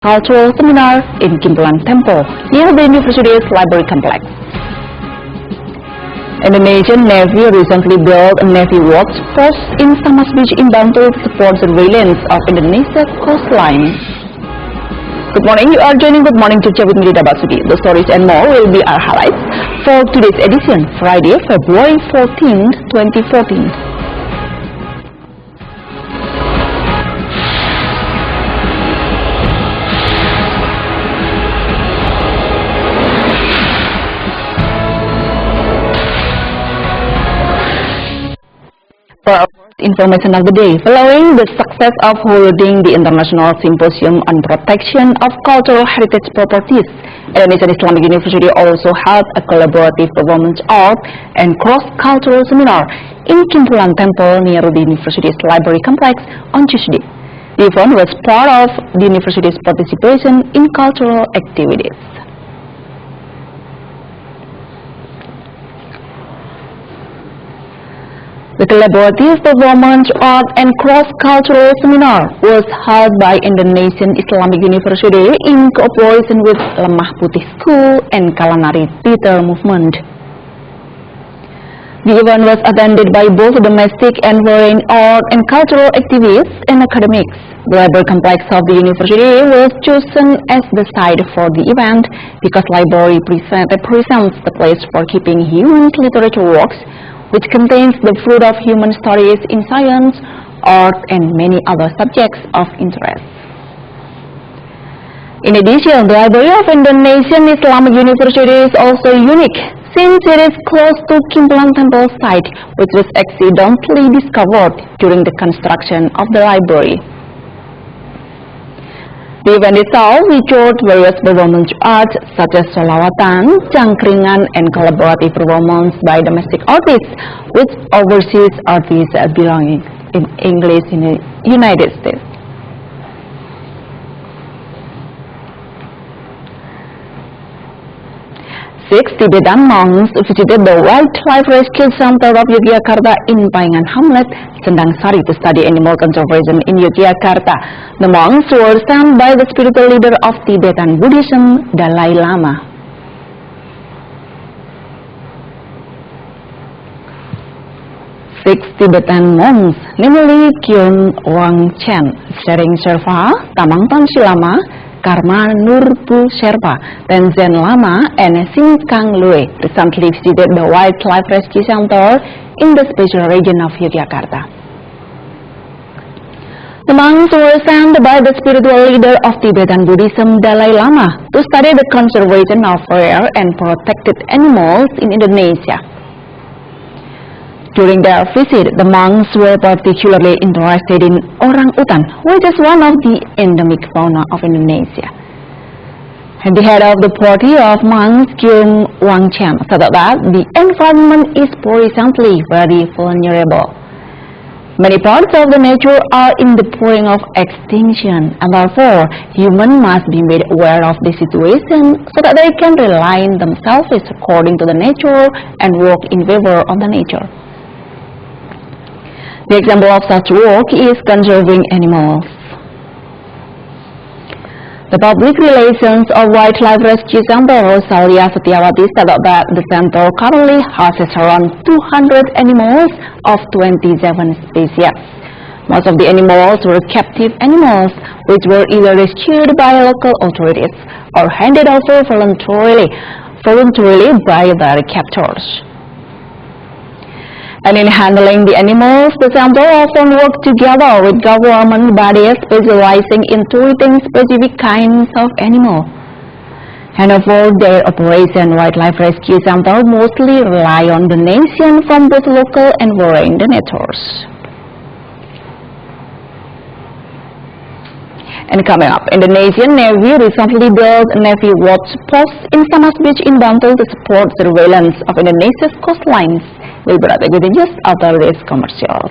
cultural seminar in Kimpulan Temple near the university's library complex. Indonesian Navy recently built a Navy works post in Samas Beach in Bantul to support surveillance of Indonesia's coastline. Good morning, you are joining Good Morning JOGJA with me, Basuki. The stories and more will be our highlights for today's edition, Friday, February 14, 2014. For our first information of the day, following the success of holding the International Symposium on Protection of Cultural Heritage Properties, Indonesian Islamic University also held a collaborative performance art and cross-cultural seminar in Kimpulan Temple near the university's library complex on Tuesday. The event was part of the university's participation in cultural activities. The collaborative performance art and cross-cultural seminar was held by Indonesian Islamic University in cooperation with Lemah Putih School and Kalanari Theater Movement. The event was attended by both domestic and foreign art and cultural activists and academics. The library complex of the university was chosen as the site for the event because library represents the place for keeping human literature works, which contains the fruit of human studies in science, art, and many other subjects of interest. In addition, the Library of Indonesian Islamic University is also unique, since it is close to Kimpulan Temple site, which was accidentally discovered during the construction of the library. The event itself featured various performance arts such as solawatan, cangkringan, and collaborative performance by domestic artists with overseas artists belonging in English in the United States. Six Tibetan monks visited the Wildlife Rescue Center of Yogyakarta in Paingan Hamlet, Sendang Sari, to study animal conservation in Yogyakarta. The monks were sent by the spiritual leader of Tibetan Buddhism, Dalai Lama. Six Tibetan monks, namely Kyun Wang Chen, Sering Sherpa, Tamangtan Silama, Karma Nurbu Sherpa, Tenzin Lama, and Singkang Lue recently visited the Wildlife Rescue Center in the special region of Yogyakarta. The monks were sent by the spiritual leader of Tibetan Buddhism, Dalai Lama, to study the conservation of rare and protected animals in Indonesia. During their visit, the monks were particularly interested in orang-utan, which is one of the endemic fauna of Indonesia. And the head of the party of monks, Kyun Wang Chen, said that the environment is presently very vulnerable. Many parts of the nature are in the point of extinction, and therefore humans must be made aware of the situation so that they can realign themselves according to the nature and work in favor of the nature. The example of such work is conserving animals. The public relations of Wildlife Rescue Center, Rosalia Setiawati, said that the center currently houses around 200 animals of 27 species. Most of the animals were captive animals, which were either rescued by local authorities or handed over voluntarily by their captors. And in handling the animals, the center often works together with government bodies specializing in treating specific kinds of animals. And for their operation, Wildlife Rescue Center mostly rely on donations from both local and foreign donors. And coming up, Indonesian Navy recently built a Navy watch post in Samas Beach in Bantul to support surveillance of Indonesia's coastlines. We'll be right back with you just after this commercial.